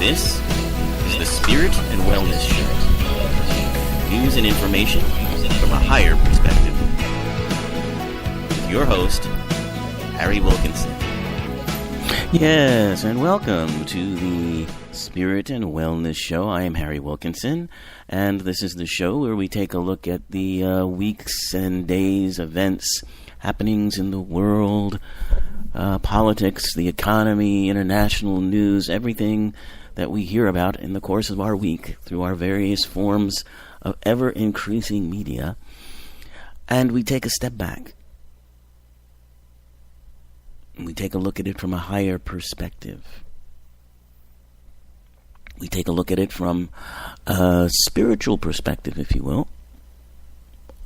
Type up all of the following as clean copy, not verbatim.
This is the Spirit and Wellness Show. News and information from a higher perspective. With your host, Harry Wilkinson. Yes, and welcome to the Spirit and Wellness Show. I am Harry Wilkinson, and this is the show where we take a look at the weeks and days, events, happenings in the world, politics, the economy, international news, everything that we hear about in the course of our week through our various forms of ever-increasing media. And we take a step back. We take a look at it from a higher perspective. We take a look at it from a spiritual perspective, if you will.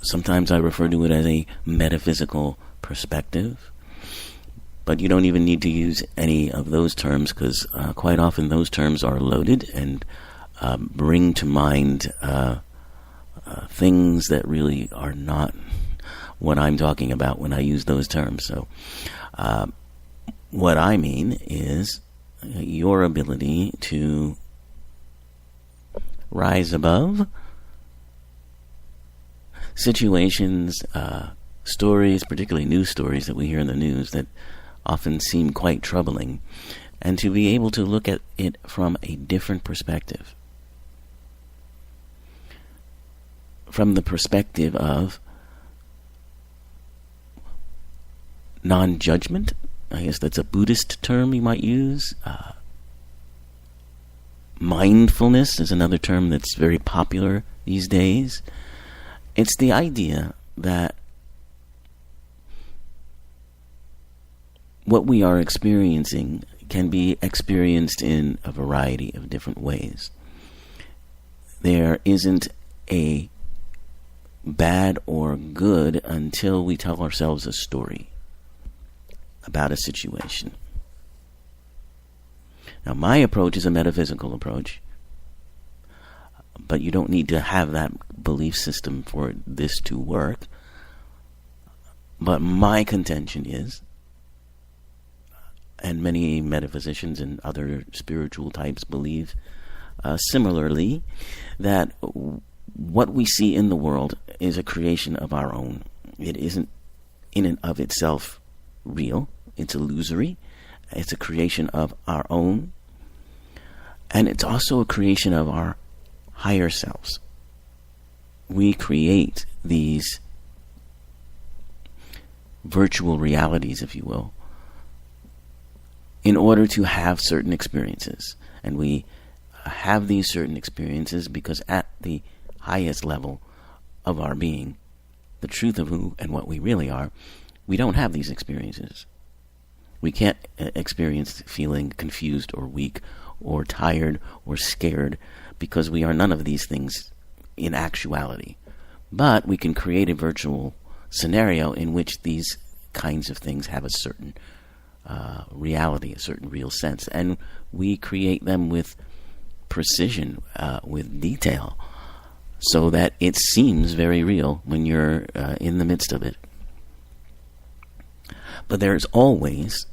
Sometimes I refer to it as a metaphysical perspective. But you don't even need to use any of those terms because quite often those terms are loaded and bring to mind things that really are not what I'm talking about when I use those terms. So what I mean is your ability to rise above situations, stories, particularly news stories that we hear in the news that often seem quite troubling, and to be able to look at it from a different perspective. From the perspective of non-judgment, I guess that's a Buddhist term you might use. Mindfulness is another term that's very popular these days. It's the idea that what we are experiencing can be experienced in a variety of different ways. There isn't a bad or good until we tell ourselves a story about a situation. Now, my approach is a metaphysical approach, but you don't need to have that belief system for this to work. But my contention is, and many metaphysicians and other spiritual types believe similarly, that what we see in the world is a creation of our own. It isn't in and of itself real. It's illusory. It's a creation of our own. And it's also a creation of our higher selves. We create these virtual realities, if you will, in order to have certain experiences. And we have these certain experiences because at the highest level of our being, the truth of who and what we really are, we don't have these experiences. We can't experience feeling confused or weak or tired or scared because we are none of these things in actuality. But we can create a virtual scenario in which these kinds of things have a certain reality, a certain real sense. And we create them with precision, with detail, so that it seems very real when you're in the midst of it. But there's always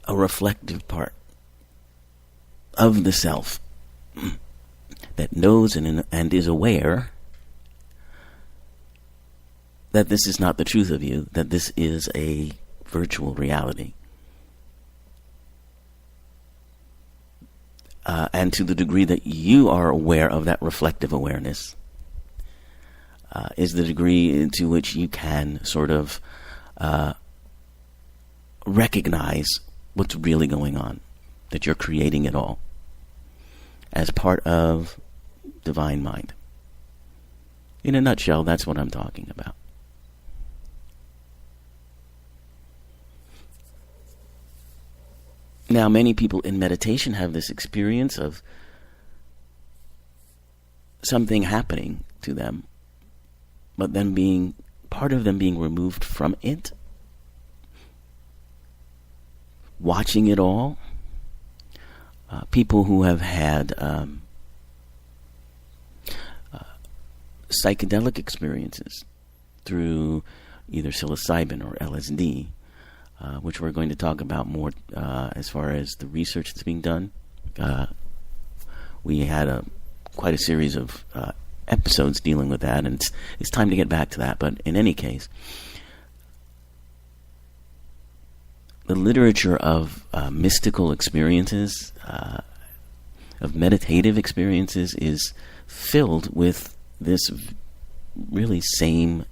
a reflective part of the self that knows and is aware that this is not the truth of you, that this is a virtual reality. And to the degree that you are aware of that reflective awareness is the degree to which you can sort of recognize what's really going on, that you're creating it all as part of divine mind. In a nutshell, that's what I'm talking about. Now, many people in meditation have this experience of something happening to them, but then being part of them being removed from it, watching it all. People who have had psychedelic experiences through either psilocybin or LSD which we're going to talk about more as far as the research that's being done. We had quite a series of episodes dealing with that, and it's time to get back to that. But in any case, the literature of mystical experiences, of meditative experiences, is filled with this really same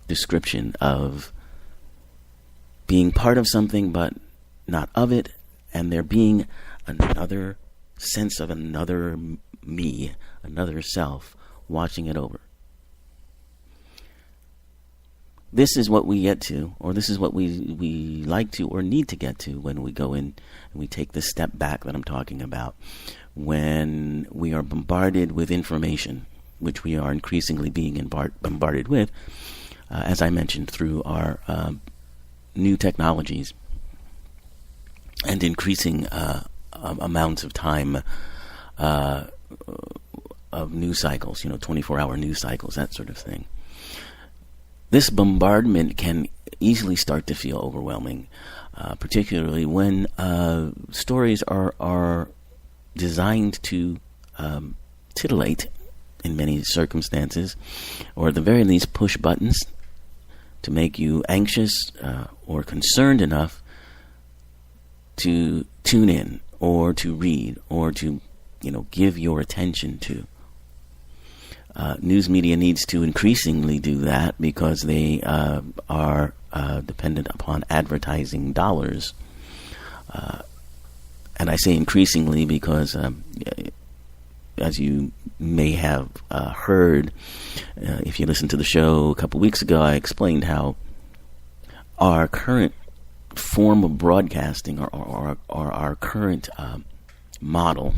description of being part of something but not of it, and there being another sense of another me, another self, watching it over. This is what we get to, or this is what we like to or need to get to when we go in and we take this step back that I'm talking about, when we are bombarded with information, which we are increasingly being bombarded with, as I mentioned, through our new technologies and increasing amounts of time of news cycles, 24-hour news cycles, that sort of thing. This bombardment can easily start to feel overwhelming, particularly when stories are designed to titillate in many circumstances, or at the very least push buttons to make you anxious or concerned enough to tune in or to read or to give your attention to. News media needs to increasingly do that because they are dependent upon advertising dollars. And I say increasingly because, as you may have heard, if you listened to the show a couple weeks ago, I explained how our current form of broadcasting, or our current model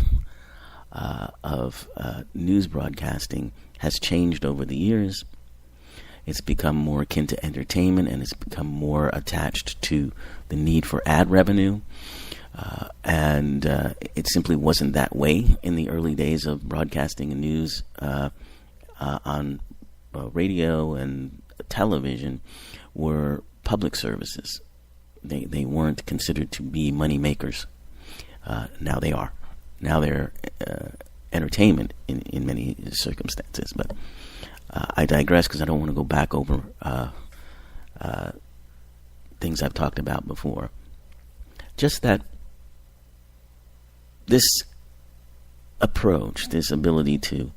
of news broadcasting has changed over the years. It's become more akin to entertainment, and it's become more attached to the need for ad revenue. And it simply wasn't that way in the early days of broadcasting and news on radio and television were public services. They weren't considered to be money makers. Now they are. Now they're entertainment in many circumstances. But I digress because I don't want to go back over things I've talked about before. Just that this approach, this ability to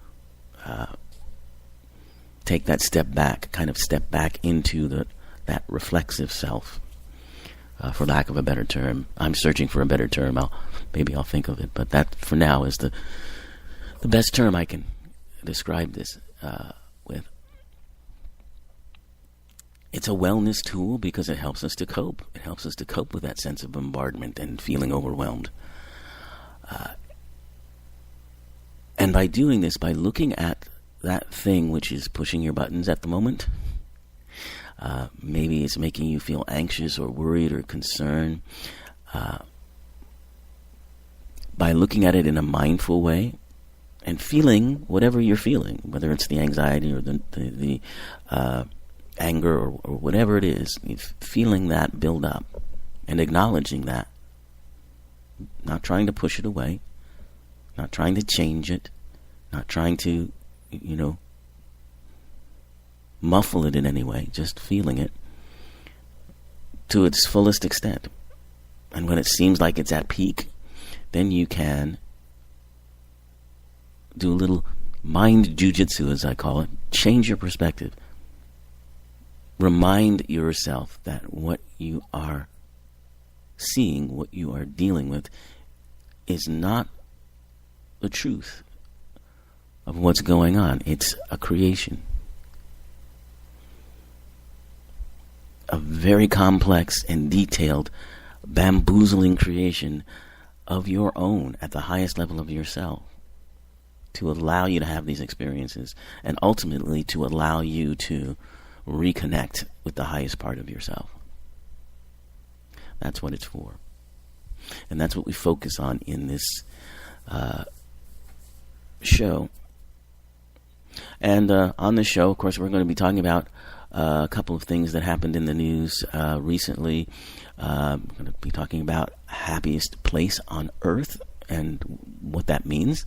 take that step back, kind of step back into that reflexive self, for lack of a better term. I'm searching for a better term. Maybe I'll think of it, but that for now is the best term I can describe this with. It's a wellness tool because it helps us to cope. It helps us to cope with that sense of bombardment and feeling overwhelmed. And by doing this, by looking at that thing which is pushing your buttons at the moment, maybe it's making you feel anxious or worried or concerned, by looking at it in a mindful way and feeling whatever you're feeling, whether it's the anxiety or the anger or whatever it is, feeling that build up and acknowledging that, not trying to push it away, not trying to change it, not trying to, muffle it in any way, just feeling it to its fullest extent. And when it seems like it's at peak, then you can do a little mind jujitsu, as I call it. Change your perspective. Remind yourself that what you are seeing, what you are dealing with, is not the truth of what's going on. It's a creation. A very complex and detailed, bamboozling creation of your own at the highest level of yourself, to allow you to have these experiences and ultimately to allow you to reconnect with the highest part of yourself. That's what it's for. And that's what we focus on in this show. And on this show, of course, we're going to be talking about a couple of things that happened in the news recently. I'm going to be talking about happiest place on earth and what that means.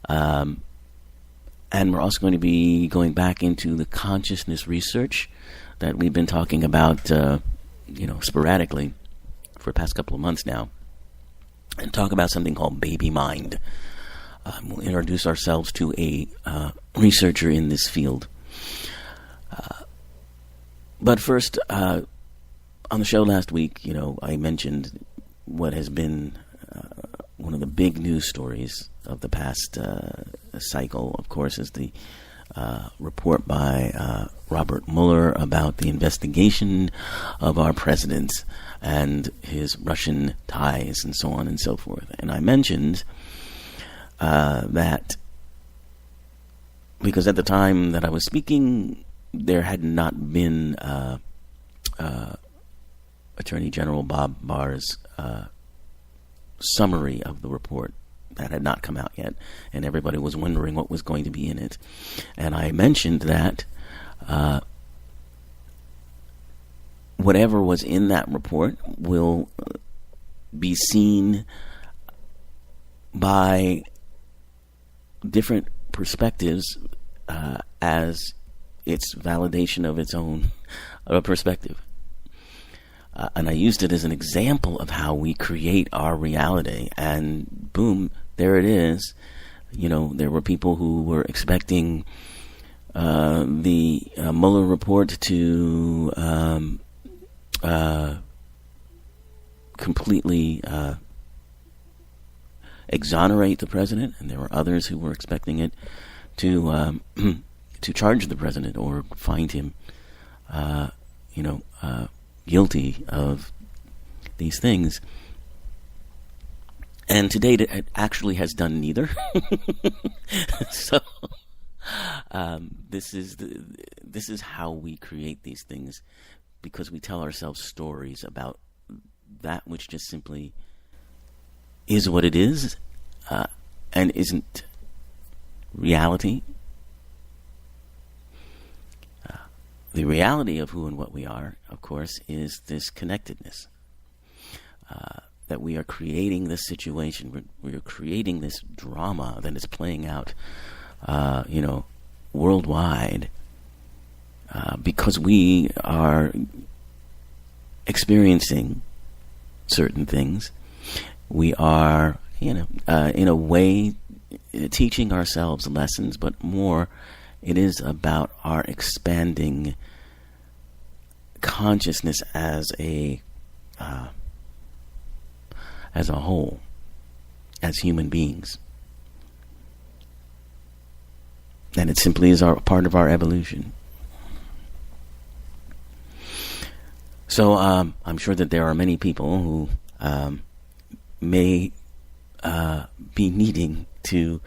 And we're also going to be going back into the consciousness research that we've been talking about, sporadically for the past couple of months now, and talk about something called baby mind. We'll introduce ourselves to a researcher in this field. But first, on the show last week, I mentioned what has been one of the big news stories of the past cycle, of course, is the report by Robert Mueller about the investigation of our president and his Russian ties and so on and so forth. And I mentioned that because at the time that I was speaking, there had not been Attorney General Bob Barr's summary of the report. That had not come out yet, and everybody was wondering what was going to be in it. And I mentioned that whatever was in that report will be seen by different perspectives as its validation of its own perspective. And I used it as an example of how we create our reality. And boom, there it is. There were people who were expecting the Mueller report to completely exonerate the president, and there were others who were expecting it to to charge the president or find him, guilty of these things. And to date, it actually has done neither. So this is how we create these things, because we tell ourselves stories about that which just simply is what it is, and isn't reality. The reality of who and what we are, of course, is this connectedness. That we are creating this situation, we are creating this drama that is playing out, worldwide, because we are experiencing certain things. We are, in a way, teaching ourselves lessons, but more, it is about our expanding consciousness as a whole, as human beings. And it simply is part of our evolution. So I'm sure that there are many people who may be needing to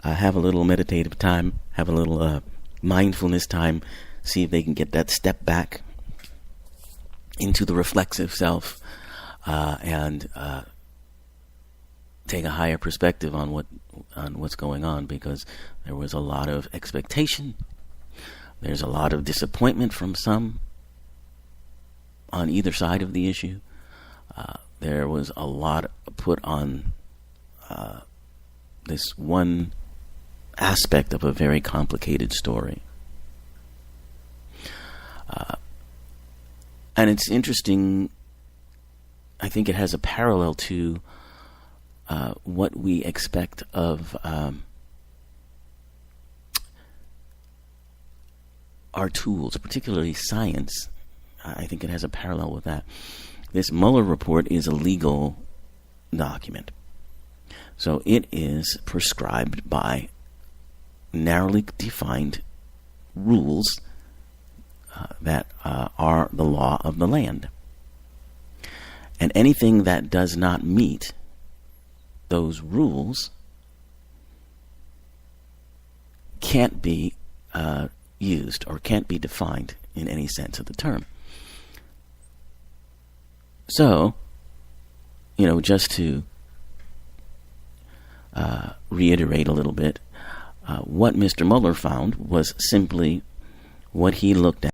have a little meditative time, have a little mindfulness time, see if they can get that step back into the reflexive self, and take a higher perspective on what's going on, because there was a lot of expectation. There's a lot of disappointment from some on either side of the issue. There was a lot put on this one aspect of a very complicated story. And it's interesting, I think it has a parallel to what we expect of our tools, particularly science. I think it has a parallel with that. This Mueller report is a legal document. So it is prescribed by narrowly defined rules that are the law of the land. And anything that does not meet those rules can't be used or can't be defined in any sense of the term. So, just to reiterate a little bit, what Mr. Mueller found was simply what he looked